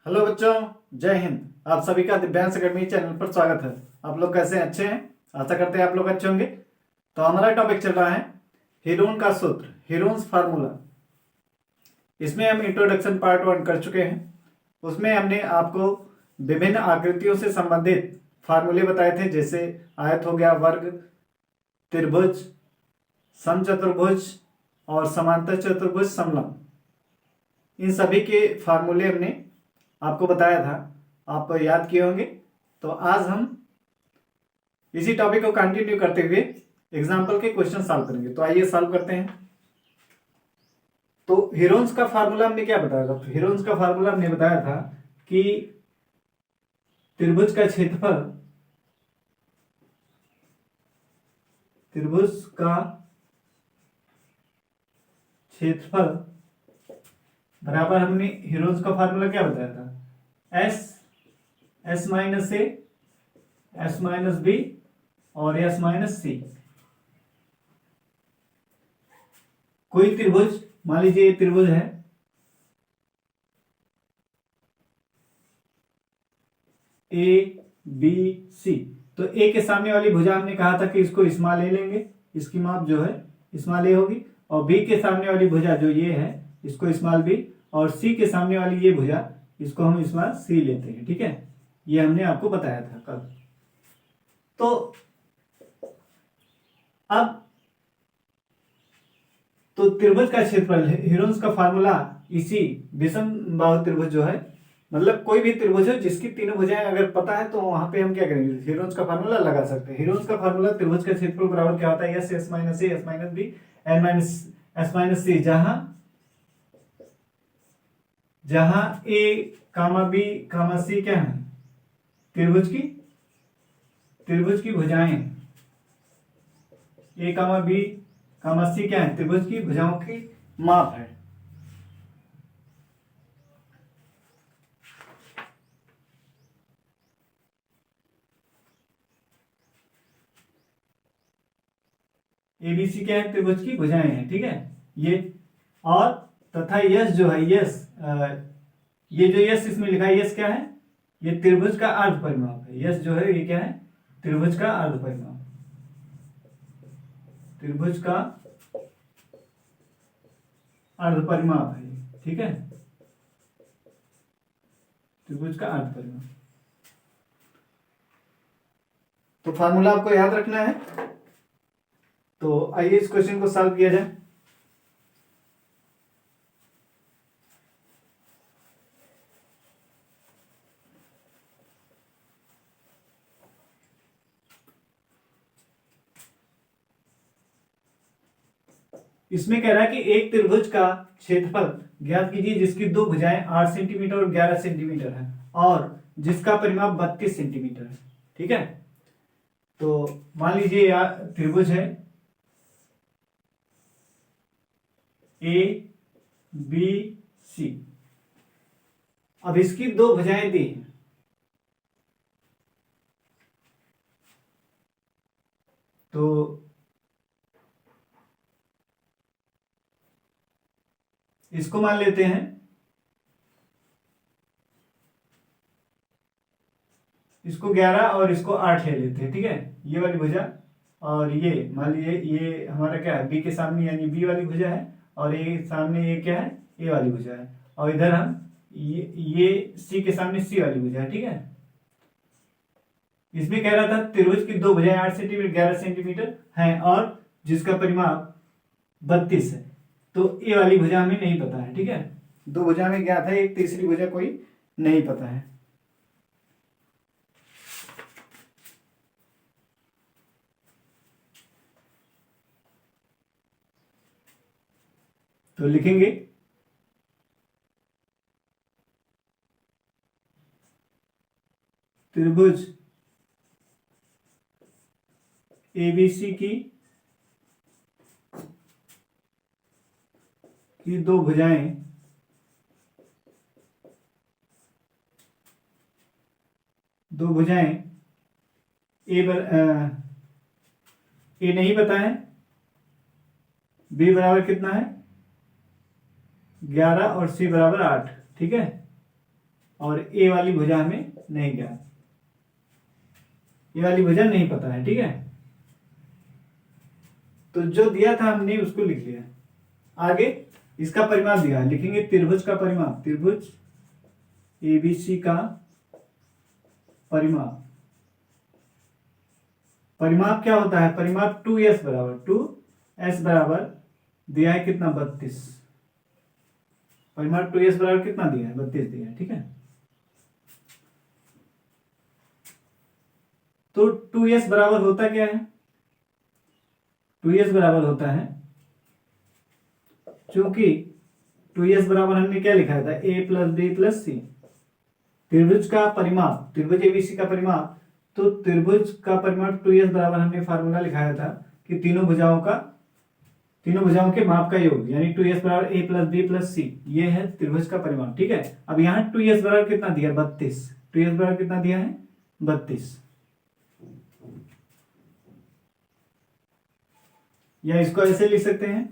Hello बच्चों, जय हिंद। आप सभी का दिव्यांश अकेडमी चैनल पर स्वागत है। आप लोग कैसे हैं? अच्छे हैं? आशा करते हैं आप लोग अच्छे होंगे। तो हमारा टॉपिक चल रहा है हीरोन का सूत्र, हीरोन्स फार्मूला। इसमें हम इंट्रोडक्शन पार्ट 1 कर चुके हैं। उसमें हमने आपको विभिन्न आकृतियों से संबंधित फार्मूले बताए थे, जैसे आयत हो गया, वर्ग, त्रिभुज, समचतुर्भुज और समांतर चतुर्भुज, समलंब। इन सभी के फार्मूले हमने आपको बताया था, आप याद किए होंगे। तो आज हम इसी टॉपिक को कंटिन्यू करते हुए एग्जाम्पल के क्वेश्चन सॉल्व करेंगे। तो आइए सॉल्व करते हैं। तो हीरोन्स का फार्मूला हमने क्या बताया था? तो हीरोन्स का फार्मूला हमने बताया था कि त्रिभुज का क्षेत्रफल, त्रिभुज का क्षेत्रफल बराबर, हमने हीरोन्स का फार्मूला क्या बताया था? S minus A, S minus B और एस माइनस सी। कोई त्रिभुज, मान लीजिए ये त्रिभुज है, ए बी सी। तो ए के सामने वाली भुजा हमने कहा था कि इसको स्मॉल ए लेंगे, इसकी माप जो है स्मॉल ए होगी। और बी के सामने वाली भुजा जो ये है, इसको स्मॉल बी। और सी के सामने वाली ये भुजा, इसको हम स्मॉल सी लेते हैं। ठीक है, ये हमने आपको बताया था कल। तो अब तो त्रिभुज का क्षेत्रफल, हीरोन्स का फार्मूला इसी विषम बाहु त्रिभुज जो है, मतलब कोई भी त्रिभुज है जिसकी तीनों भुजाएं अगर पता है, तो वहां पे हम क्या करेंगे? हीरोन्स का फार्मूला लगा सकते हैं। हीरोन्स का फार्मूला त्रिभुज का क्षेत्रफल बराबर क्या होता है? S, S minus A, S minus B, N minus S minus C. जहां ए कामा बी कामा सी क्या है? त्रिभुज की भुजाएं। ए कामा बी कामा सी क्या है? त्रिभुज की भुजाओं की माप है। एबीसी क्या है? त्रिभुज की भुजाएं हैं। ठीक है, ये। और तथा यस जो है, यस, ये जो यस इसमें लिखा है, यस क्या है? ये त्रिभुज का अर्ध परिमाप है। यस जो है ये क्या है? त्रिभुज का अर्ध परिमाप, त्रिभुज का अर्ध परिमाप है। ठीक है, त्रिभुज का अर्ध परिमाप। तो फार्मूला आपको याद रखना है। तो आइए इस क्वेश्चन को सॉल्व किया जाए। इसमें कह रहा है कि एक त्रिभुज का क्षेत्रफल ज्ञात कीजिए जिसकी दो भुजाएं 8 सेंटीमीटर और 11 सेंटीमीटर है, और जिसका परिमाप 32 सेंटीमीटर है। ठीक है, तो मान लीजिए यह त्रिभुज है ए बी सी। अब इसकी दो भुजाएं दी हैं, तो इसको मान लेते हैं, इसको 11 और इसको 8 ले लेते हैं। ठीक है, ये वाली भुजा, और ये मान लीजिए ये हमारा क्या है? बी के सामने यानी बी वाली भुजा है, और ए सामने ये क्या है? ए वाली भुजा है। और इधर हम ये सी के सामने सी वाली भुजा है। ठीक है, इसमें कह रहा था त्रिभुज की दो भुजाएं 8 सेंटीमीटर 11 सेंटीमीटर हैं, और जिसका परिमाप 32 है। तो ए वाली भुजा हमें नहीं पता है। ठीक है, दो भुजा में ज्ञात है, एक तीसरी भुजा कोई नहीं पता है। तो लिखेंगे त्रिभुज एबीसी की दो भुजाएं ए नहीं पता है, बी बराबर कितना है? 11 और सी बराबर 8। ठीक है, और ए वाली भुजा हमें नहीं ज्ञात, ये वाली भुजा नहीं पता है, ठीक है। तो जो दिया था हमने उसको लिख लिया। आगे इसका परिमाप दिया है, लिखेंगे त्रिभुज का परिमाप, त्रिभुज एबीसी का परिमाप। परिमाप क्या होता है, परिमाप 2s बराबर, 2s बराबर दिया है कितना, 32। परिमाप 2s बराबर कितना दिया है, 32 दिया है, ठीक है। तो 2s बराबर होता क्या है, 2s बराबर होता है, चूंकि 2s बराबर हमने क्या लिखा था, a प्लस बी प्लस सी, त्रिभुज का परिमाप, त्रिभुज एबीसी का परिमाप। तो त्रिभुज का परिमाप 2s बराबर हमने फार्मूला लिखाया था कि तीनों भुजाओं के माप का योग, यानी 2s बराबर a प्लस बी प्लस सी, ये है त्रिभुज का परिमाप, ठीक है। अब यहाँ 2s बराबर कितना दिया, 32, 2s बराबर कितना दिया है, 32। या इसको ऐसे लिख सकते हैं,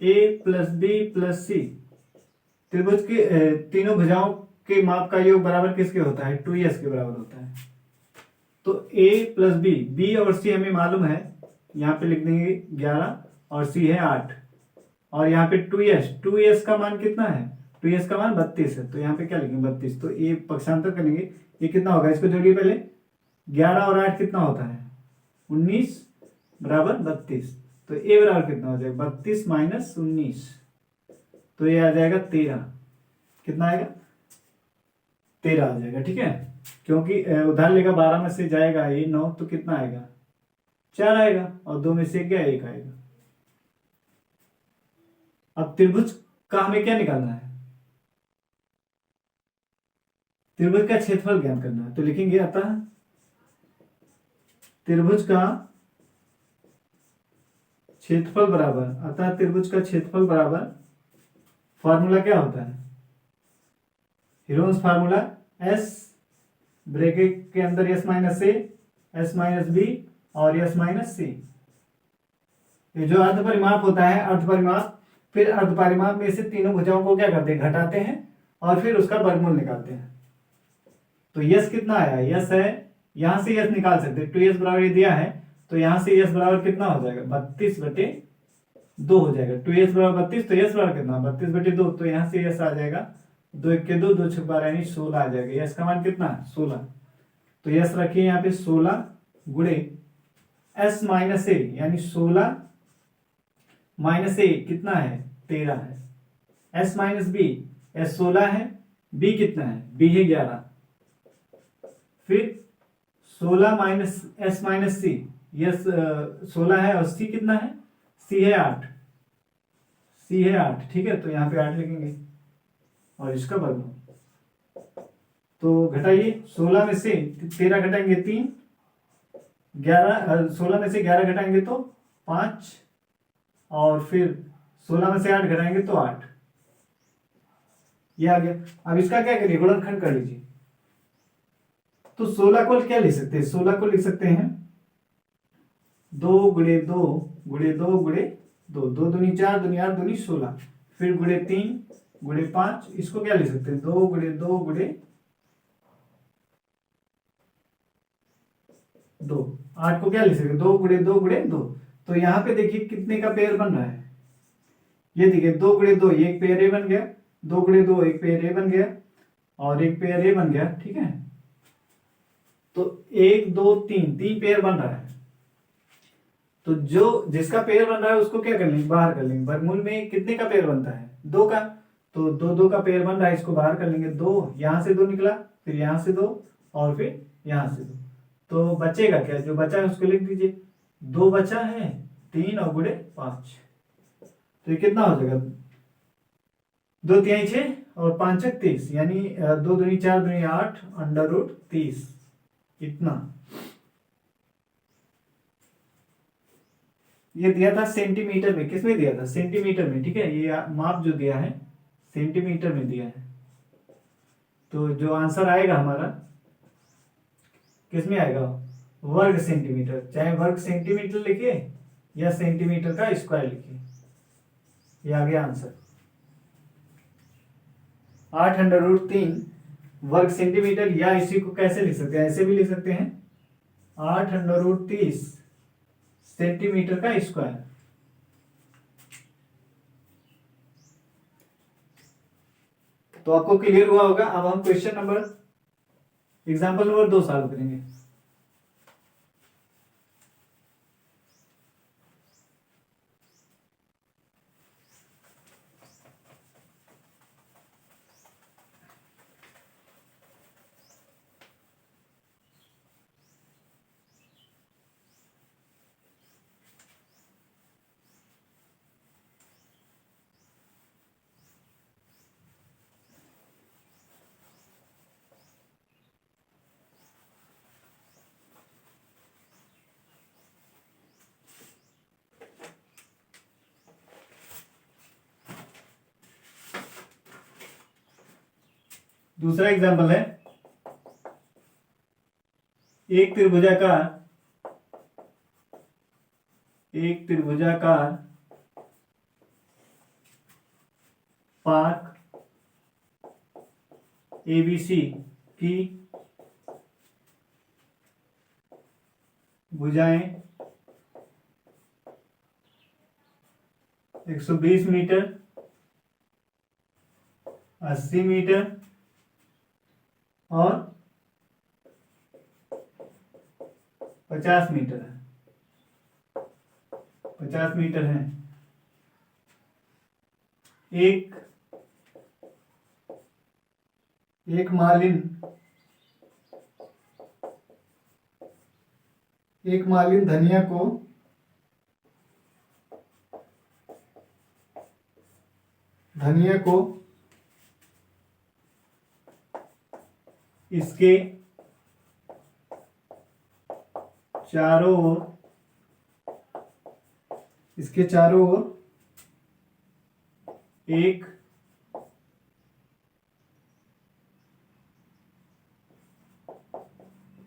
a प्लस बी प्लस सी, त्रिभुज के तीनों भुजाओं के माप का योग बराबर किसके होता है, 2s के बराबर होता है। तो a प्लस बी, b और c हमें मालूम है, यहाँ पे लिख देंगे 11 और c है 8, और यहाँ पे 2s का मान कितना है, 2s का मान 32 है, तो यहाँ पे क्या लिखेंगे 32। तो ये पक्षांतर करेंगे, ये कितना होगा, इसको जोड़िए पहले, 11 और 8 कितना होता है, 19 बराबर 32। तो a बराबर कितना हो जाएगा, 32 माइनस 19, तो ये आ जाएगा 13, कितना आएगा, 13 आ जाएगा, ठीक है। क्योंकि उधार लेगा 12 में से जाएगा ये 9, तो कितना आएगा, 4 आएगा, और 2 में से क्या, 1 आएगा। अब त्रिभुज का हमें क्या निकालना है, त्रिभुज का क्षेत्रफल ज्ञात करना है। तो लिखेंगे अतः त्रिभुज का क्षेत्रफल बराबर, अतः त्रिभुज का क्षेत्रफल बराबर, फॉर्मूला क्या होता है, हीरोन्स फार्मूला, s ब्रैकेट के अंदर s माइनस ए, s माइनस बी और s माइनस सी। ये जो अर्ध परिमाप होता है, अर्ध परिमाप, फिर अर्ध परिमाप में से तीनों भुजाओं को क्या करते हैं, घटाते हैं, और फिर उसका वर्गमूल निकालते हैं। तो यस कितना आया, यस है, यहां से यस निकाल सकते हैं, 2s बराबर दिया है, तो यहां से यस बराबर कितना हो जाएगा, 32/2 हो जाएगा। 2s बराबर 32, तो यस बराबर कितना, 32/2, तो यहां से यस आ जाएगा 2 1 के 2, 2 6 12 यानी 16 आ जाएगा। यस का मान कितना, 16। तो यस रखिए यहाँ पे 16 गुणे s माइनस ए, यानी 16 माइनस ए कितना है, 13 है। s माइनस बी, s 16 है, b कितना है, b है 11, फिर 16 माइनस s माइनस सी, यस 16 है, और c कितना है, c है 8, c है 8, ठीक है। तो यहाँ पे 8 लिखेंगे, और इसका वर्गमूल, तो घटाइए, 16 में से 13 घटाएंगे 3, 16 में से 11 घटाएंगे तो 5, और फिर 16 में से 8 घटाएंगे तो 8, ये आ गया। अब इसका क्या करिए, गुणनखंड कर लीजिए। तो 16 को क्या लिख सकते हैं, 16 को लिख सकते हैं 2 गुणे 2 गुणे 2 गुणे 2, 2 दूनी 4, दूनी 8, दूनी 16, फिर गुणे 3 गुणे 5, इसको क्या लिख सकते हैं, 2 गुणे 2 गुणे 2, 8 को क्या लिख सकते हैं, 2 गुणे 2 गुणे 2। तो यहाँ पे देखिए कितने का पेयर बन रहा है, ये देखिए 2 गुणे 2, एक पेयर ए बन गया, 2 गुणे 2 एक पेयर ए बन गया, और एक पेयर ए बन गया, ठीक है। तो 1 2 3 3 पेयर बन रहा है। तो जो जिसका पेयर बन रहा है उसको क्या कर लेंगे, बाहर कर लेंगे। वर्गमूल में कितने का पेयर बनता है, 2 का, तो 2 2 का पेयर बन रहा है, इसको बाहर कर लेंगे। 2 यहां से 2 निकला, फिर यहां से 2, और फिर यहां से 2, तो बचेगा क्या, जो बचा है उसको लिख दीजिए। 2 बचा है, 3 और गुणे 5, तो ये कितना हो जाएगा, 2 3 6 और 5 30, यानी 2 दूनी 4 दूनी 8 √30, इतना। ये दिया था सेंटीमीटर में, किसमें दिया था, सेंटीमीटर में, ठीक है। ये माप जो दिया है सेंटीमीटर में दिया है, तो जो आंसर आएगा हमारा किसमें आएगा, वर्ग सेंटीमीटर, चाहे वर्ग सेंटीमीटर लिखिए या सेंटीमीटर का स्क्वायर लिखिए। ये आ गया आंसर। 8√3 वर्ग सेंटीमीटर, या इसी को कैसे लिख सकते हैं, ऐसे भी लिख सकते हैं 8√30 सेंटीमीटर का स्क्वायर। तो आपको क्लियर हुआ होगा। अब हम question number example number 2 solve करेंगे। दूसरा एग्जाम्पल है, एक त्रिभुजाकार पाक एबीसी की भुजाएं 120 मीटर, 80 मीटर और 50 मीटर है। 50 मीटर है। एक मालिन धनिया को इसके चारों ओर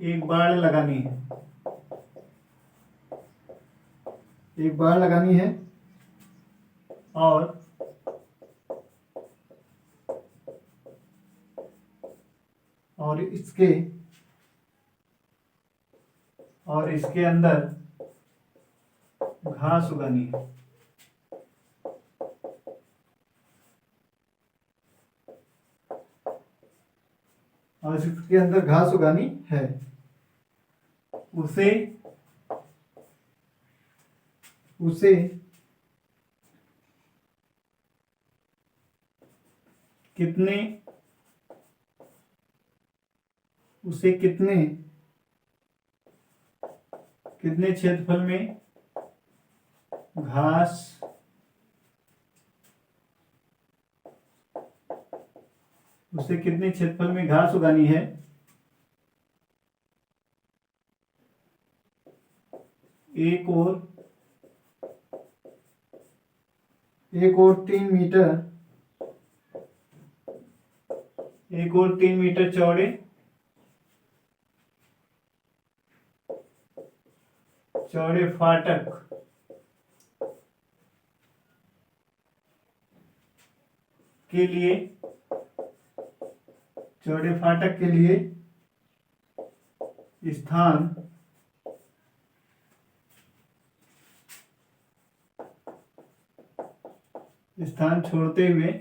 एक बाड़ लगानी है और इसके अंदर घास उगानी है। उसे कितने क्षेत्रफल में घास उगानी है। एक और 3 मीटर चौड़े फाटक के लिए स्थान छोड़ते हुए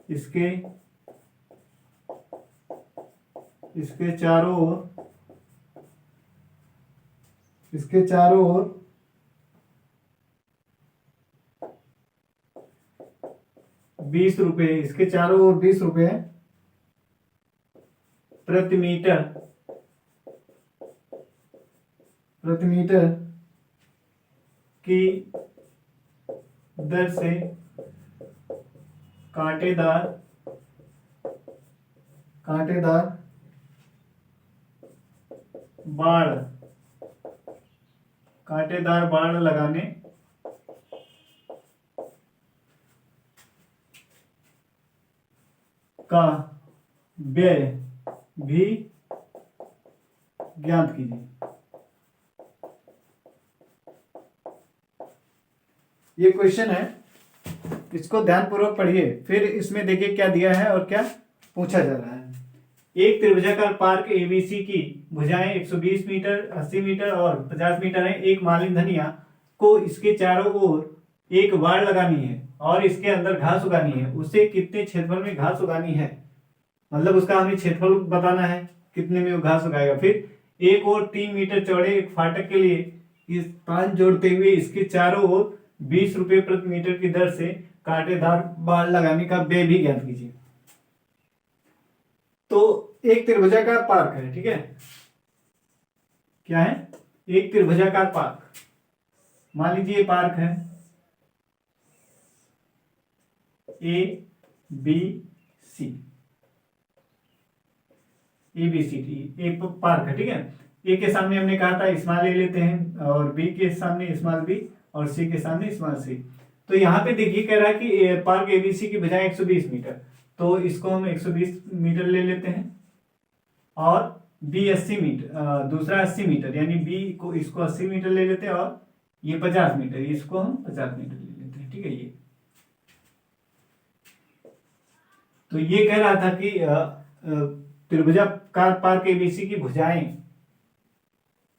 इसके चारों ओर 20 रुपए प्रति मीटर की दर से कांटेदार बाड़ लगाने का व्यय भी ज्ञात कीजिए। ये क्वेश्चन है, इसको ध्यानपूर्वक पढ़िए, फिर इसमें देखिए क्या दिया है और क्या पूछा जा रहा है। एक त्रिभुजाकार पार्क एबीसी की भुजाएं 120 मीटर, 80 मीटर और 50 मीटर है। एक मालिन धनिया को इसके चारों ओर एक बाड़ लगानी है और इसके अंदर घास उगानी है। उसे कितने क्षेत्रफल में घास उगानी है, मतलब उसका हमें क्षेत्रफल बताना है, कितने में वो घास उगाएगा। फिर एक और 3 मीटर चौड़े एक फाटक के लिए इस 5 जोड़ते हुए इसके चारों ओर 20 रुपये प्रति मीटर की दर से कांटेदार बाड़ लगाने का व्यय भी ज्ञात कीजिए। तो एक त्रिभुजाकार पार्क है, ठीक है, क्या है, एक त्रिभुजाकार पार्क। मान लीजिए पार्क है A B C, A B C D, एक पार्क है, ठीक है। ए के सामने हमने कहा था स्मॉल ए लेते हैं और बी के सामने स्मॉल बी और सी के सामने स्मॉल सी। तो यहाँ पे देखिए कह रहा है कि पार्क एबीसी की बजाय 120 मीटर, तो इसको हम 120 मीटर ले लेते हैं और बी 80 मीटर, दूसरा 80 मीटर, यानी बी को इसको 80 मीटर ले लेते हैं और ये 50 मीटर, इसको हम 50 मीटर ले लेते हैं, ठीक है। ये तो ये कह रहा था कि त्रिभुजाकार पार्क एबीसी की भुजाएं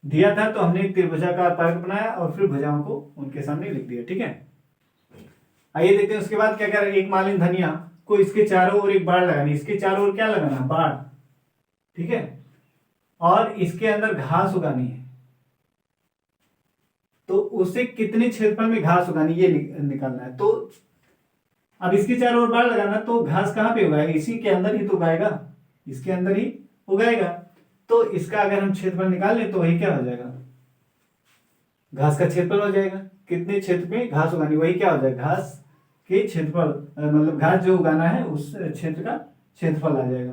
दिया था, तो हमने त्रिभुजाकार पार्क बनाया और फिर भुजाओं को उनके सामने लिख दिया, ठीक है। आइए देखते हैं उसके बाद क्या कह रहा है। एक मालिन धनिया को इसके चारों ओर एक बाड़ लगानी, इसके चारों ओर क्या लगाना, बाड़, ठीक है, और इसके अंदर घास उगानी है। तो उसे कितने क्षेत्रफल में घास उगानी ये निकालना है। तो अब इसके चारों ओर बाड़ लगाना, तो घास कहां पे उगाएगा, इसी के अंदर ही तो उगाएगा, इसके अंदर ही उगाएगा। तो इसका अगर हम क्षेत्रफल निकाल लें तो वही क्या हो जाएगा, घास का क्षेत्रफल हो जाएगा। कितने क्षेत्र में घास उगानी, वही क्या हो जाएगा, घास के क्षेत्रफल, मतलब घास जो उगाना है उस क्षेत्र का क्षेत्रफल आ जाएगा।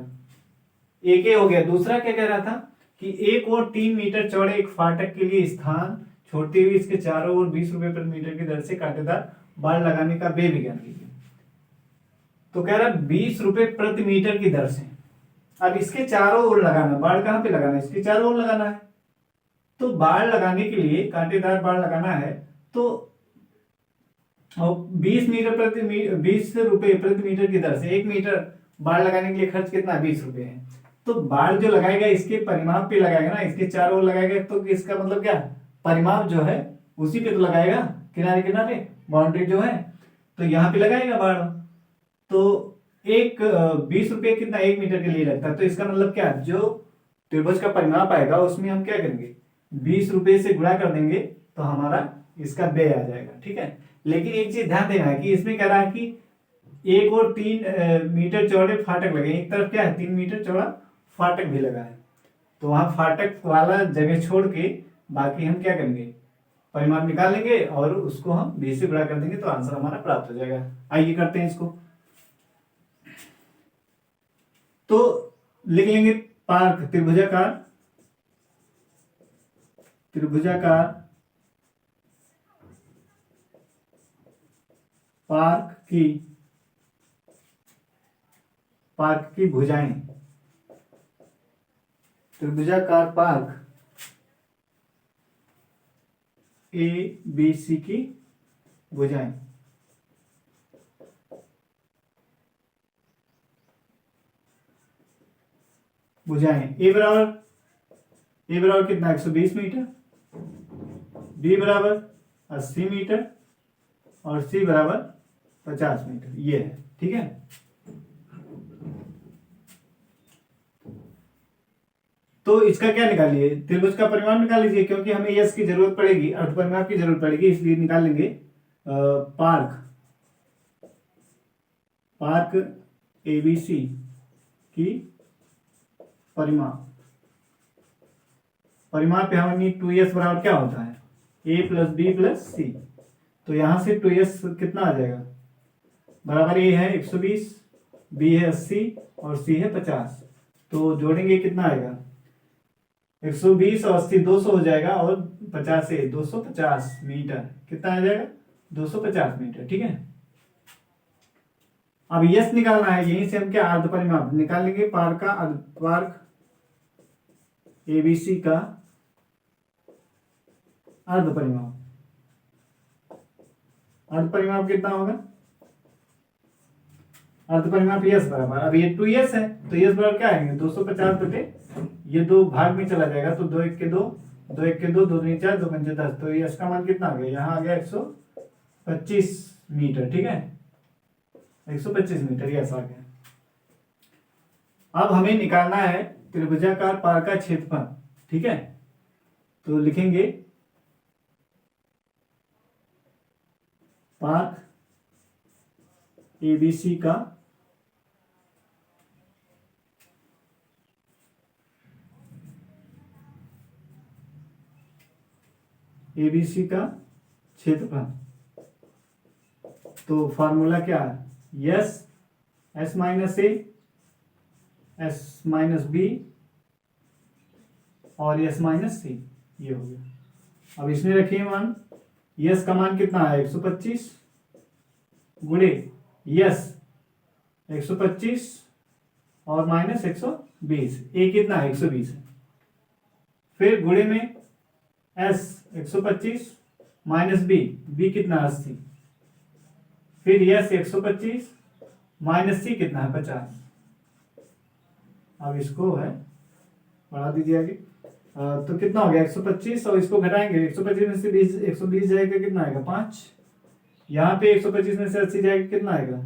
एक ये हो गया। दूसरा क्या कह रहा था कि एक और 3 मीटर चौड़े एक फाटक के लिए स्थान छोड़ते हुए इसके चारों ओर 20 रुपए प्रति मीटर की दर से कांटेदार बाड़ लगाने का व्यय भी ज्ञात कीजिए। तो कह रहा 20 रुपए प्रति मीटर की दर से। अब इसके चारों ओर लगाना, बाड़ कहां पे लगाना है, इसके चारों ओर लगाना है। तो बाड़ लगाने के लिए, कांटेदार बाड़ लगाना है, तो 20 रुपए प्रति मीटर की दर से 1 मीटर बाड़ लगाने के लिए खर्च कितना, 20 रुपए है। तो बाड़ जो लगाएगा इसके परिमाप पे लगाएगा ना, इसके चारों ओर लगाएगा, तो इसका मतलब क्या, परिमाप जो है उसी पे तो लगाएगा, किनारे किनारे बाउंड्री जो है, तो यहाँ पे लगाएगा बाड़। तो एक 20 रुपये कितना, 1 मीटर के लिए लगता है। तो इसका मतलब क्या, जो त्रिभुज का परिमाप आएगा उसमें हम क्या करेंगे, 20 रुपये से गुणा कर देंगे तो हमारा इसका व्यय आ जाएगा, ठीक है। लेकिन एक चीज ध्यान देना है कि इसमें कह रहा है कि एक और 3 मीटर चौड़े फाटक लगे, एक तरफ क्या है 3 मीटर चौड़ा फाटक भी लगा है। तो वहां फाटक वाला जगह छोड़ के बाकी हम क्या करेंगे, परिमाप निकाल लेंगे और उसको हम 20 से गुणा कर देंगे, तो आंसर हमारा प्राप्त हो जाएगा। आइए करते हैं इसको। तो लिख लेंगे पार्क, त्रिभुजाकार पार्क की भुजाएं, त्रिभुजाकार पार्क ए बी सी की भुजाएं। ए बराबर कितना, 120 मीटर, बी बराबर 80 मीटर और सी बराबर 50 मीटर, ये है, ठीक है। तो इसका क्या निकालिए, त्रिभुज का परिमाप निकाल लीजिए, क्योंकि हमें यश की जरूरत पड़ेगी, अर्धपरिमाप की जरूरत पड़ेगी, इसलिए निकाल लेंगे पार्क एबीसी की परिमाप यहाँ 2s बराबर क्या होता है, a प्लस बी प्लस सी। तो यहां से 2s कितना आ जाएगा, बराबर a है 120, b है 80 और c है 50। तो जोड़ेंगे कितना आएगा, 120 और 80 200 हो जाएगा और 50 से 250 मीटर, कितना आ जाएगा 250 मीटर, ठीक है। अब यस निकालना है, यहीं से हम क्या अर्ध परिमाप निकाल लेंगे, पार्क एबीसी का अर्ध परिमाप। अर्ध परिमाप कितना होगा, अर्ध परिमाप यस बराबर, अब ये 2s है तो यस बराबर क्या आएंगे 250 बटे, ये दो भाग में चला जाएगा तो 2 1 के 2, 2 1 के 2, 2 2 4, 2 5 10, तो यस का मान कितना आ गया, यहाँ आ गया 125 मीटर। ठीक है, 125 मीटर यस आ गया। अब हमें निकालना है त्रिभुजाकार पार्क का क्षेत्रफल। ठीक है, तो लिखेंगे पार्क एबीसी का क्षेत्रफल। तो फॉर्मूला क्या है, yes S minus A S minus B और एस माइनस सी, ये हो गया। अब इसमें रखिए मान, यस का मान कितना है 125 गुणे यस 125 और माइनस 120, ए कितना है 120 है, फिर गुणे में एस 125 माइनस बी कितना 80, फिर यस 125 माइनस सी कितना है 50। अब इसको है बढ़ा दीजिए आगे, तो कितना हो गया 125 और इसको घटाएंगे, 125 में से 120 जाएगा कितना आएगा 5, यहाँ पे 125 में से 80 जाएगा कितना आएगा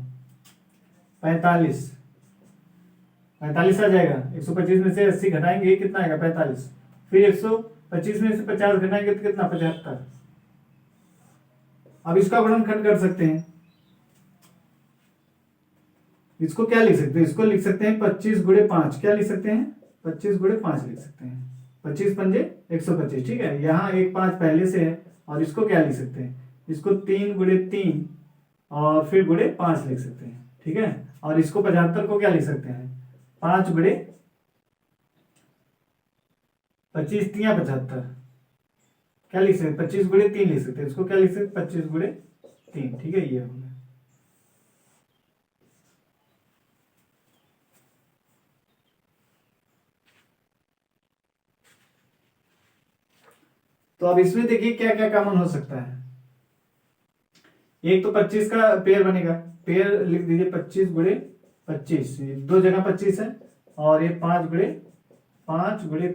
45 आ जाएगा, 125 में से 80 घटाएंगे कितना आएगा 45, फिर 125 में से 50 घटाएंगे तो कितना 75। अब इसका गुणनखंड कर सकते हैं, इसको क्या लिख सकते हैं, इसको लिख सकते हैं 25 गुणे 5, क्या लिख सकते हैं 25 गुणे 5 लिख सकते हैं, 25 पंजे 125। ठीक है, यहाँ एक 5 पहले से है और इसको क्या लिख सकते हैं, इसको 3 गुणे 3 और फिर गुणे 5 लिख सकते हैं। ठीक है, और इसको 75 को क्या लिख सकते हैं 5 गुणे 25 3 75, क्या लिख सकते हैं 25 गुणे 3 लिख सकते हैं, इसको क्या लिख सकते हैं 25 गुणे 3। ठीक है, ये हो गया। तो अब इसमें देखिए क्या क्या कॉमन हो सकता है, एक तो 25 का पेयर बनेगा, पेयर लिख दीजिए 25 गुणे 25, दो जगह 25 है, और ये 5 गुणे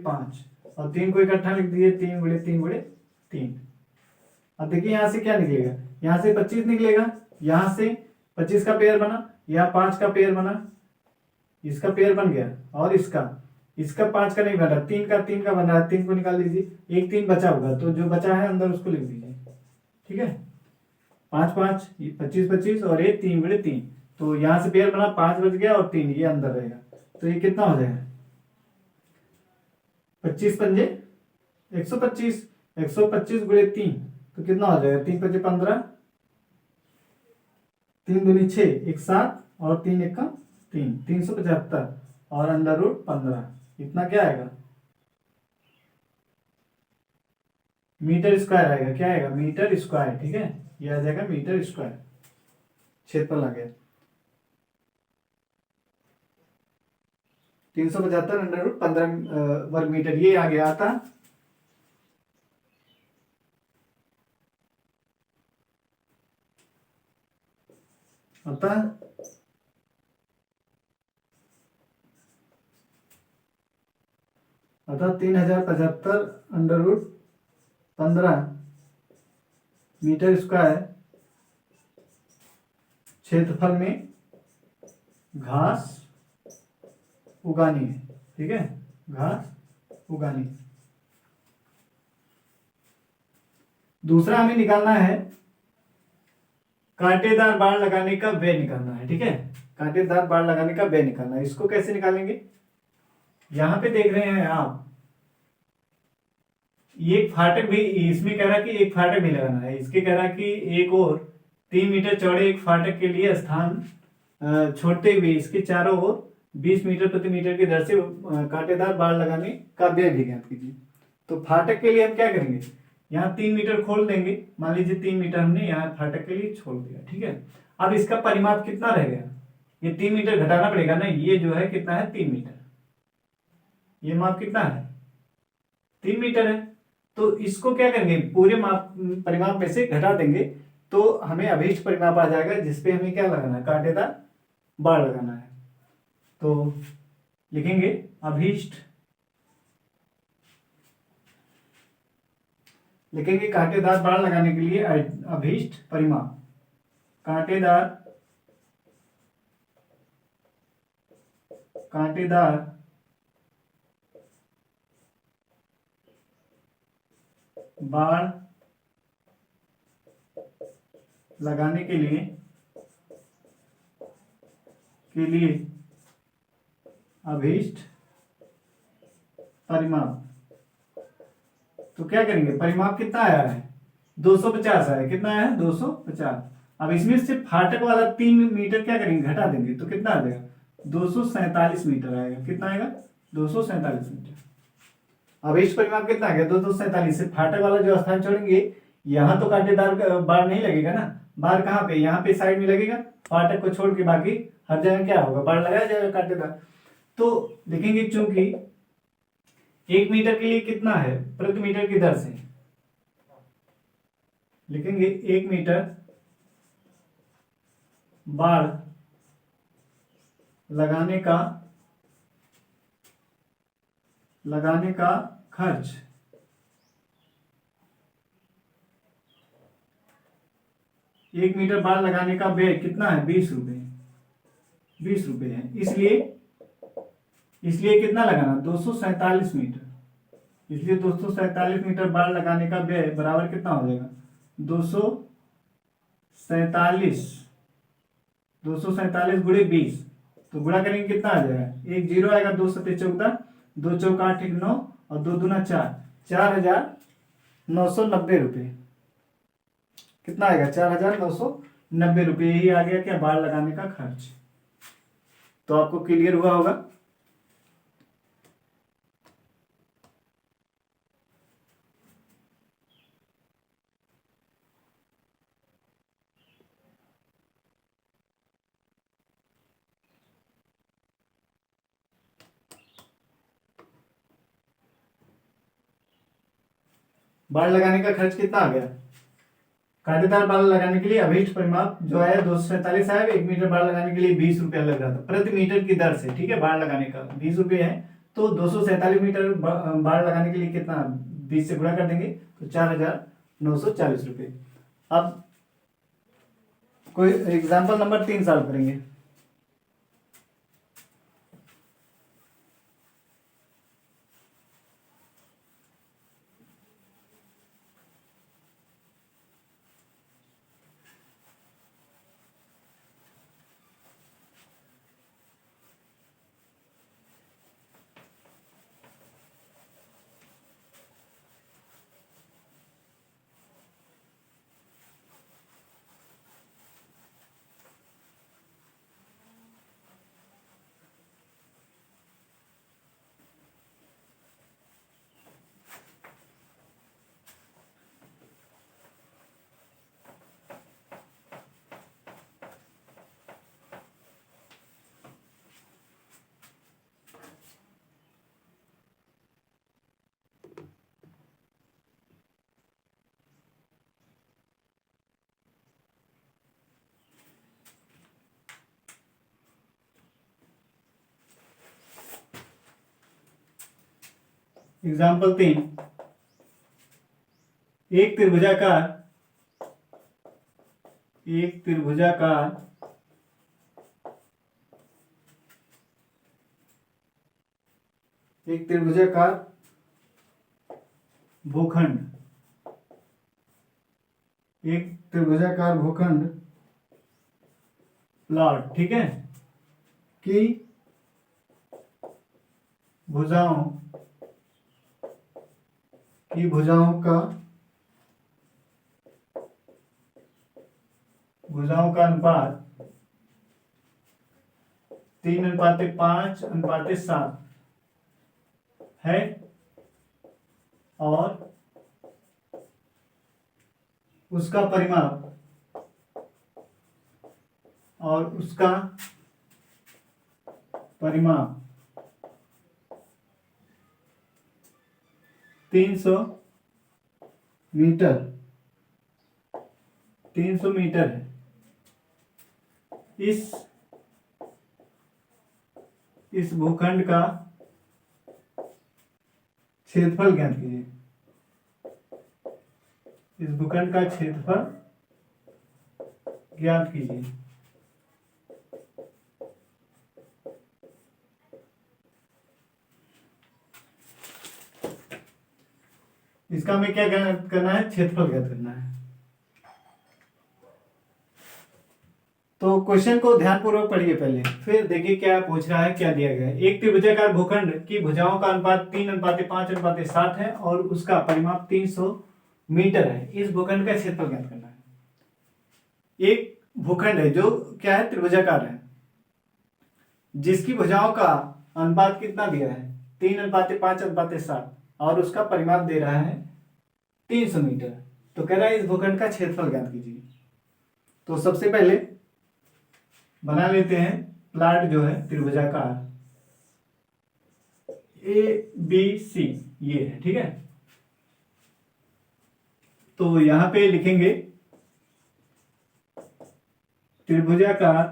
5 और 3 को इकट्ठा लिख दीजिए 3 गुणे 3 गुणे 3। अब देखिए यहां से क्या निकलेगा, यहां से 25 निकलेगा, यहां से 25 का पेयर बना, यहाँ 5 का पेयर बना, इसका पेयर बन गया, और इसका 5 का नहीं बना, 3 का बना है, 3 को निकाल लीजिए, एक 3 बचा होगा तो जो बचा है अंदर उसको लिख दीजिए। ठीक है, 5 5 25 25 और ये 3 गुणे 3, तो यहां से पेयर बना 5 बच गया और 3 ये अंदर रहेगा, तो ये कितना हो जाएगा 25 पंजे 125, 125 गुणे 3 तो कितना हो जाएगा 3 पंजे 15, 3 दूनी 6, 1 7 और 3 1 3, 375 और अंडर रूट 15, इतना क्या आएगा मीटर स्क्वायर आएगा, क्या आएगा मीटर स्क्वायर। ठीक है, ये आ जाएगा मीटर स्क्वायर, क्षेत्रफल आ गया 375 अंडर रूट 15 वर्ग मीटर, ये आ गया आता। अतः अतः 3075 अंडर रूट 15 मीटर स्क्वायर क्षेत्रफल में घास उगानी है। ठीक है, घास उगानी। दूसरा हमें निकालना है कांटेदार बाड़ लगाने का व्यय निकालना है। ठीक है, कांटेदार बाड़ लगाने का व्यय निकालना है। इसको कैसे निकालेंगे, यहां पे देख रहे हैं आप, एक फाटक भी इसमें कह रहा कि एक फाटक भी लगाना है, इसके कह रहा कि एक और 3 मीटर चौड़े एक फाटक के लिए स्थान छोड़ते हुए इसके चारों ओर 20 मीटर प्रति मीटर की दर से कांटेदार बाड़ लगाने का व्यय भी ज्ञात कीजिए। तो फाटक के लिए हम क्या करेंगे, यहाँ 3 मीटर खोल देंगे, मान लीजिए 3 मीटर हमने यहाँ फाटक के लिए छोड़ दिया। ठीक है, अब इसका परिमाप कितना रह गया, ये 3 मीटर घटाना पड़ेगा ना, ये जो है कितना है 3 मीटर, ये माप कितना है 3 मीटर है। तो इसको क्या करेंगे, पूरे माप परिमाप में से घटा देंगे तो हमें अभीष्ट परिमाप आ जाएगा, जिसपे हमें क्या लगाना है, कांटेदार बाड़ लगाना है। तो लिखेंगे अभीष्ट, लिखेंगे कांटेदार बाड़ लगाने के लिए अभीष्ट परिमाप, कांटेदार बाड़ लगाने के लिए अभीष्ट परिमाप। तो क्या करेंगे, परिमाप कितना आया है 250 आया, कितना आया है 250। अब इसमें से फाटक वाला 3 मीटर क्या करेंगे, घटा देंगे तो कितना आ जाएगा 247 मीटर आएगा, कितना आएगा 247 मीटर। अभीष्ट परिमाप कितना आ गया 247 से फाटक वाला जो स्थान छोड़ेंगे, यहाँ तो कांटेदार बाड़ नहीं लगेगा ना, बाड़ कहाँ पे, यहाँ पे साइड में लगेगा, फाटक को छोड़ के बाकी हर जगह क्या होगा, बाड़ लगाया जाएगा कांटेदार। तो लिखेंगे चूंकि 1 मीटर के लिए कितना है प्रति मीटर की दर से, लिखेंगे 1 मीटर बाड़ लगाने का खर्च 1 मीटर बाड़ लगाने का व्यय कितना है 20 रुपये, 20 रुपये है। इसलिए कितना लगाना 247 मीटर, इसलिए 247 मीटर बाड़ लगाने का व्यय बराबर कितना हो जाएगा 247 गुणे 20, तो गुणा करेंगे कितना आ जाएगा, एक जीरो आएगा, 2 सत्ते 14, 2 चौका 8 एक 9 और 2 दूना 4, 4,990 रुपये, कितना आएगा 4,990 रुपये, यही आ गया क्या बाड़ लगाने का खर्च। तो आपको क्लियर हुआ होगा। बाड़ लगाने का खर्च कितना आ गया, कांटेदार बाड़ लगाने के लिए अभीष्ट परिमाप जो आया 247 आया, 1 मीटर बाड़ लगाने के लिए 20 रुपया लग रहा था प्रति मीटर की दर से, ठीक है, बाड़ लगाने का 20 रुपये है, तो 247 मीटर बाड़ लगाने के लिए कितना 20 से गुणा कर देंगे तो 4,940 रुपये। अब कोई एग्जाम्पल नंबर 3 सॉल्व करेंगे। एग्जाम्पल 3, एक त्रिभुजाकार भूखंड, प्लॉट, ठीक है, कि भुजाओं का अनुपात 3:5:7 है, और उसका परिमाप 300 मीटर, 300 मीटर है। इस भूखंड का क्षेत्रफल ज्ञात कीजिए। इस भूखंड का क्षेत्रफल ज्ञात कीजिए। इसका हमें क्या करना है, क्षेत्रफल ज्ञात करना है। तो क्वेश्चन को ध्यानपूर्वक पढ़िए पहले, फिर देखिए क्या पूछ रहा है, क्या दिया गया है। एक त्रिभुजाकार भूखंड की भुजाओं का अनुपात 3:5:7 है और उसका परिमाप 300 मीटर है। इस भूखंड का क्षेत्रफल ज्ञात करना है। एक भूखंड है जो क्या है, त्रिभुजाकार है, जिसकी भुजाओं का अनुपात कितना दिया है, 3:5:7 और उसका परिमाप दे रहा है 300 मीटर। तो कह रहा है इस भूखंड का क्षेत्रफल ज्ञात कीजिए। तो सबसे पहले बना लेते हैं प्लाट जो है त्रिभुजाकार ABC, ये है, ठीक है। तो यहां पे लिखेंगे त्रिभुजाकार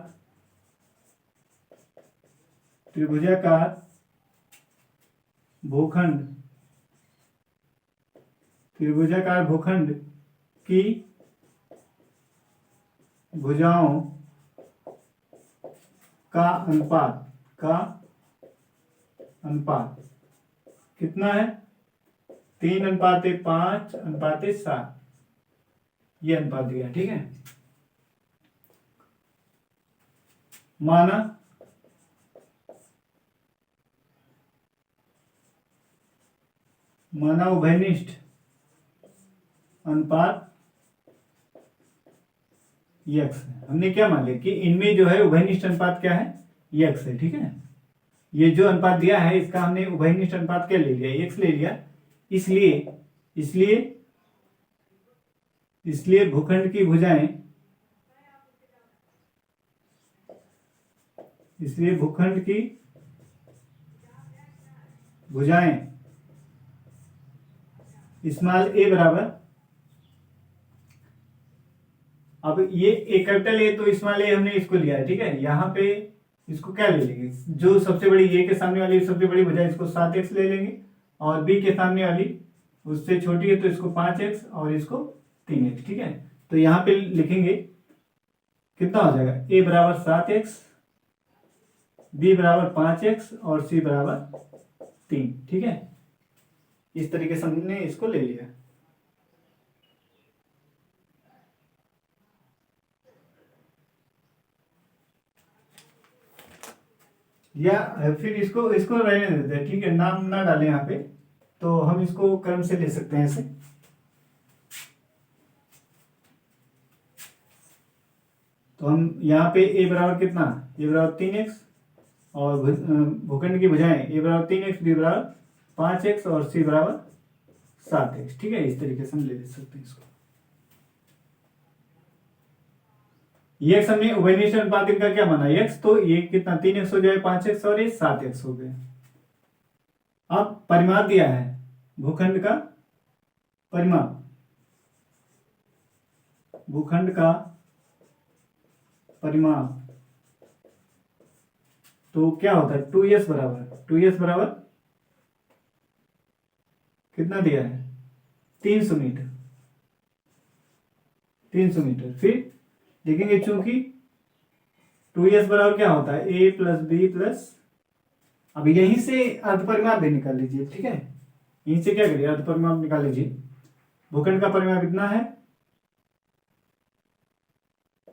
भूखंड, त्रिभुजाकार भूखंड की भुजाओं का अनुपात कितना है, 3:5:7, ये अनुपात दिया, ठीक है। माना उभयनिष्ठ अनुपात यक्स है। हमने क्या मान लिया कि इनमें जो है उभयनिष्ठ अनुपात क्या है, यक्स है, ठीक है। ये जो अनुपात दिया है इसका हमने उभयनिष्ठ अनुपात क्या ले लिया, यक्स ले लिया। इसलिए भूखंड की भुजाएं, स्मॉल ए बराबर, अब ये ए कैपिटल ए, तो स्मॉल ए हमने इसको लिया है, ठीक है। यहाँ पे इसको क्या ले लेंगे, जो सबसे बड़ी ए के सामने वाली सबसे बड़ी भुजा इसको 7x ले लेंगे, और बी के सामने वाली उससे छोटी है तो इसको 5x और इसको 3x, ठीक है। तो यहाँ पे लिखेंगे कितना हो जाएगा, ए बराबर 7x, बी बराबर 5x और सी बराबर 3, ठीक है। इस तरीके से हमने इसको ले लिया। या फिर इसको रहने देते हैं, ठीक है, नाम ना डालें यहाँ पे, तो हम इसको क्रम से ले सकते हैं ऐसे। तो हम यहाँ पे ए बराबर कितना, ए बराबर 3x और भूखंड की भुजाएं ए बराबर 3x, बी बराबर 5x और सी बराबर 7x, ठीक है। इस तरीके से हम ले सकते हैं इसको। यक्स हमने उभयनिष्ठ अनुपात का क्या माना, यक्स, तो ये कितना 3x हो जाए, 5x और ये 7x हो गए। अब परिमाप दिया है, भूखंड का परिमाप, भूखंड का परिमाप तो क्या होता है, 2s बराबर कितना दिया है, 300 मीटर, 300 मीटर। फिर देखेंगे चूंकि 2s बराबर क्या होता है, a प्लस बी प्लस, अब यहीं से अर्धपरिमाप भी निकाल लीजिए, ठीक है। यहीं से क्या करिए, अर्धपरिमाप निकाल लीजिए। भूखंड का परिमाप इतना है,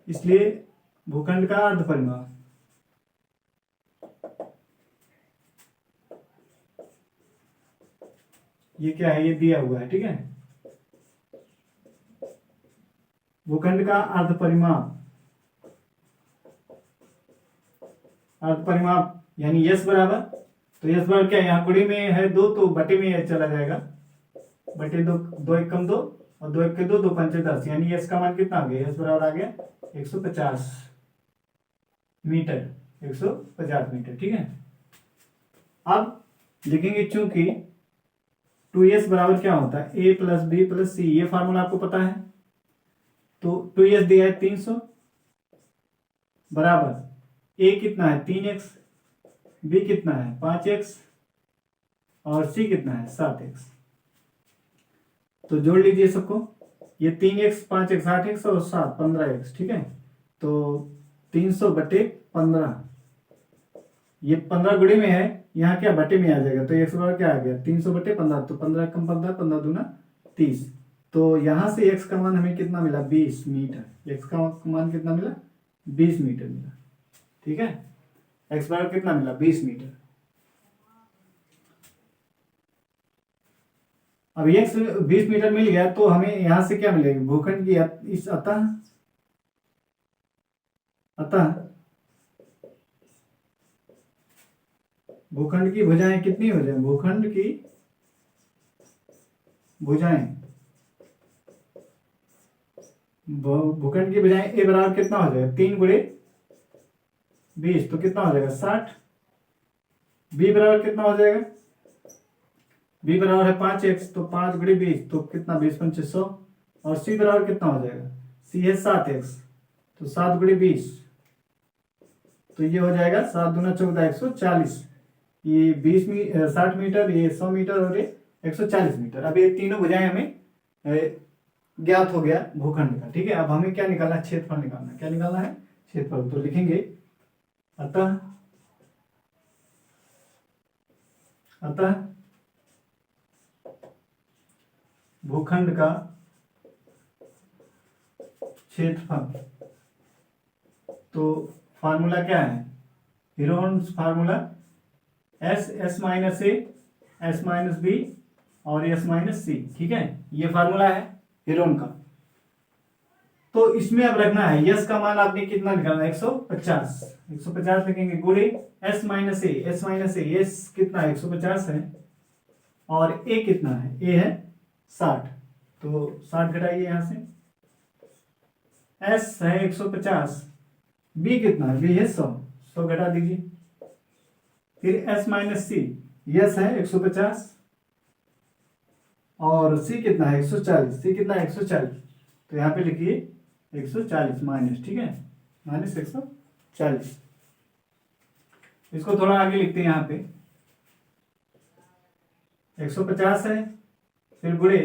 इसलिए भूखंड का अर्धपरिमाप ये क्या है, ये दिया हुआ है, ठीक है। भूखंड का अर्धपरिमाप यानी यस बराबर, तो यस बराबर क्या, यहाँ गुणे में है 2 तो बटे में यह चला जाएगा, बटे 2, 2 1 कम 2 और 2 1 के 2, 2 5 10, यानी यस का मान कितना आ गया, यस बराबर आ गया 150 मीटर, 150 मीटर, ठीक है। अब लिखेंगे चूंकि 2s बराबर क्या होता है, a प्लस बी प्लस सी, ये फार्मूला आपको पता है। तो 2s दिया है 300 बराबर a कितना है 3x, b कितना है 5x और c कितना है 7x। तो जोड़ लीजिए सबको, ये 3x 5x 8x और 7 15x, ठीक है। तो 300/15, ये 15 गुणे में है, यहाँ क्या बटे में आ जाएगा, तो x बराबर क्या आ गया 300/15, तो 15 कम 15, 15 दूना 30। तो यहाँ से x का मान हमें कितना मिला 20 मीटर, x का मान कितना मिला 20 मीटर मिला, ठीक है। x बराबर कितना मिला 20 मीटर। अब x 20 मीटर मिल गया, तो हमें यहां से क्या मिलेगा, भूखंड की इस अतः भूखंड की भुजाएं कितनी हो जाए, भूखंड की भुजाएं भूखंड की भुजाएं ए बराबर कितना हो जाएगा 3 गुणे 20, तो कितना हो जाएगा 60। बी बराबर कितना हो जाएगा, बी बराबर है 5x, तो 5 गुणे 20, तो कितना 20 पंचे 100। और सी बराबर कितना हो जाएगा, सी है 7x, तो 7 गुणे 20, तो ये हो जाएगा 7 दूना 14 140। ये 60 मीटर, ये 100 मीटर और ये 140 मीटर। अब ये तीनों भुजाएं हमें ज्ञात हो गया भूखंड का, ठीक है। अब हमें क्या निकालना है, क्षेत्रफल निकालना है। क्या निकालना है, क्षेत्रफल। तो लिखेंगे अतः भूखंड का क्षेत्रफल। तो फार्मूला क्या है, हीरोन्स फार्मूला s माइनस ए, s माइनस बी और s माइनस सी, ठीक है। ये फार्मूला है हीरोन का। तो इसमें अब रखना है यस का मान आपने कितना निकालना है 150 लिखेंगे गुणे s माइनस ए, s कितना है 150 है और a कितना है, a है 60, तो 60 घटाइए यहां से, s है 150, b कितना है, b है 100 घटा दीजिए। फिर s माइनस सी, यस है 150 और c कितना है 140, c कितना है 140, तो यहाँ पे लिखिए 140 माइनस, ठीक है, माइनस 140। इसको थोड़ा आगे लिखते हैं, यहाँ पे 150 है, फिर गुणे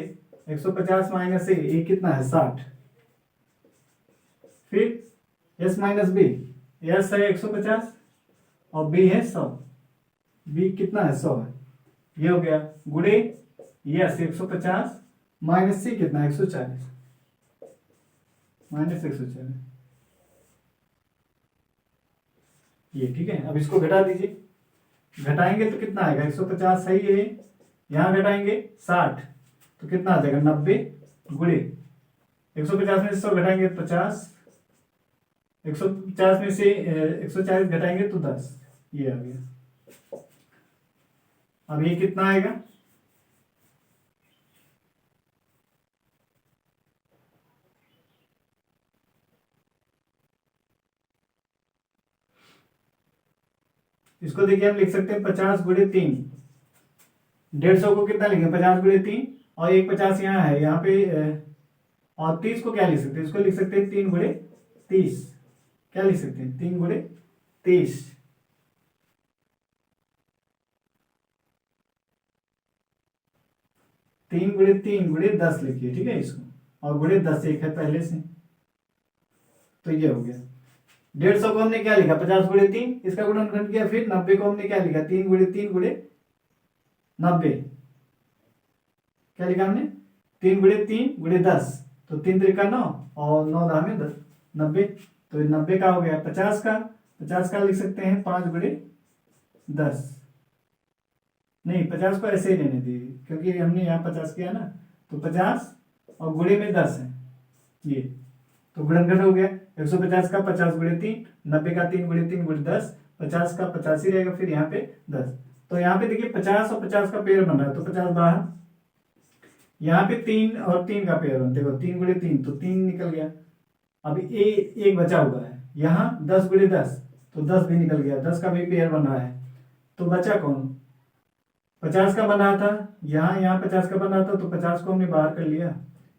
150 माइनस ए कितना है 60, फिर s माइनस बी, s है 150 और b है 100, b कितना है 100 है, ये हो गया गुणे यस 150 माइनस सी कितना है 140, माइनस 140, ये ठीक है। अब इसको घटा दीजिए, घटाएंगे तो कितना आएगा 150 सही है, यहां घटाएंगे 60, तो कितना आ जाएगा 90 गुणे 150 में से 100 घटाएंगे 50, 150 में से 140 घटाएंगे तो 10, ये आ गया। अब ये कितना आएगा, इसको देखिए हम लिख सकते हैं 50 गुणे 3, 150 को कितना लिखेंगे 50 गुणे 3 और एक 50 यहाँ है, यहाँ पे और 30 को क्या लिख सकते हैं, इसको लिख सकते हैं 3 गुणे 30, क्या लिख सकते हैं 3 गुणे 30, तीन गुणे 10 लिखिए, ठीक है इसको, और गुणे 10 एक है पहले से, तो ये हो गया। 150 को हमने क्या लिखा 50 गुणे 3, इसका गुणनखंड किया, फिर 90 को हमने क्या लिखा 3 गुणे 90, क्या लिखा हमने 3 गुणे 10, तो 3 त्रिका 9 और 9 दाह में 10, 90, तो 90 का हो गया। 50 का लिख सकते हैं 5 गुणे 10, नहीं 50 को ऐसे ही लेने दीजिए क्योंकि हमने यहाँ 50 किया ना, तो 50 और गुणे में 10 है ये, तो गुणनखंड हो गया 150 का 50 गुणे 3, 90 का 3 गुणे 3 गुणे 10, 50 का 50 ही रहेगा, फिर यहाँ पे 10, तो यहाँ पे देखिए 50 और 50 का पेयर बन रहा है, तो 50 बाहर, यहाँ पे 3 और 3 का पेयर बनते देखो 3 गुणे 3, तो 3 निकल गया। अब एक बचा हुआ है, यहाँ 10 गुणे 10, तो 10 भी निकल गया, 10 का भी पेयर बन रहा है, तो बचा कौन 50 का बना था, यहाँ 50 का बना था, तो 50 को हमने बाहर कर लिया।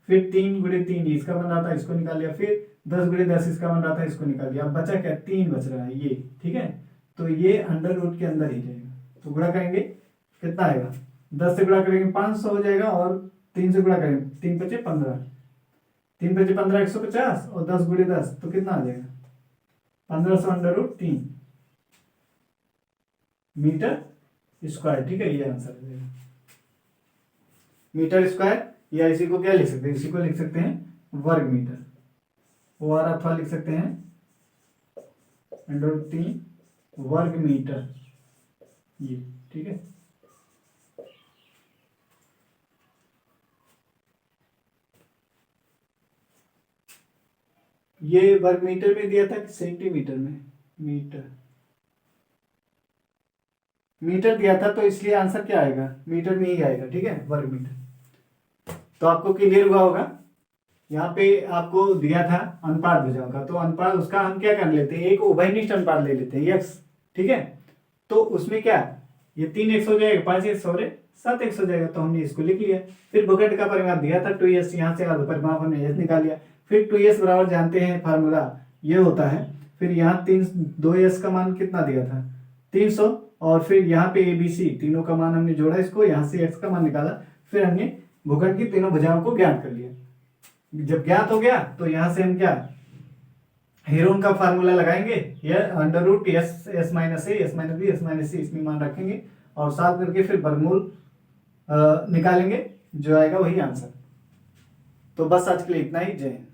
फिर 3 × 3 इसका बन रहा था, इसको निकाल लिया। फिर 10 × 10 इसका बन रहा था, इसको निकाल लिया। अब बचा क्या, 3 बच रहा है ये, ठीक है। तो ये अंडर रूट के अंदर ही रहेगा। तो गुणा करेंगे, कितना आएगा, 10 से गुणा करेंगे 500 हो जाएगा, और 3 से गुणा करेंगे, 3 × 5 = 15, 3 × 5 = 15, 150, और 10 × 10 तो कितना आ जाएगा, 1500√3 मीटर स्क्वायर, ठीक है। ये आंसर है मीटर स्क्वायर, या इसी को क्या लिख सकते हैं, इसी को लिख सकते हैं वर्ग मीटर, और अथवा लिख सकते हैं √3 वर्ग मीटर, ये ठीक है। ये वर्ग मीटर में दिया था कि सेंटीमीटर में, मीटर दिया था, तो इसलिए आंसर क्या आएगा, मीटर में ही आएगा, ठीक है, वर्ग मीटर। तो आपको क्लियर हुआ होगा। यहाँ पे आपको दिया था अनुपात भुजाओं का, तो अनुपात उसका हम क्या कर लेते हैं, एक उभयनिष्ठ अनुपात ले लेते हैं x, ठीक है। तो उसमें क्या, ये 3x हो जाएगा, 5x और 7x हो जाएगा, तो हमने इसको लिख लिया। फिर भूखंड का परिमाप दिया था 2s, यहाँ से परिमाप हमने s निकाल लिया। फिर 2s बराबर जानते हैं फार्मूला ये होता है। फिर यहाँ 2s का मान कितना दिया था, 300, और फिर यहाँ पे ABC तीनों का मान हमने जोड़ा, इसको यहाँ से x का मान निकाला। फिर हमने भूखंड की तीनों भुजाओं को ज्ञात कर लिया। जब ज्ञात हो गया तो यहां से हम क्या, हेरोन का फार्मूला लगाएंगे, यह √s - a s - b s - c इसमें मान रखेंगे, और साथ करके फिर वर्गमूल निकालेंगे, जो आएगा वही आंसर। तो बस आज के लिए इतना ही। जय हिंद।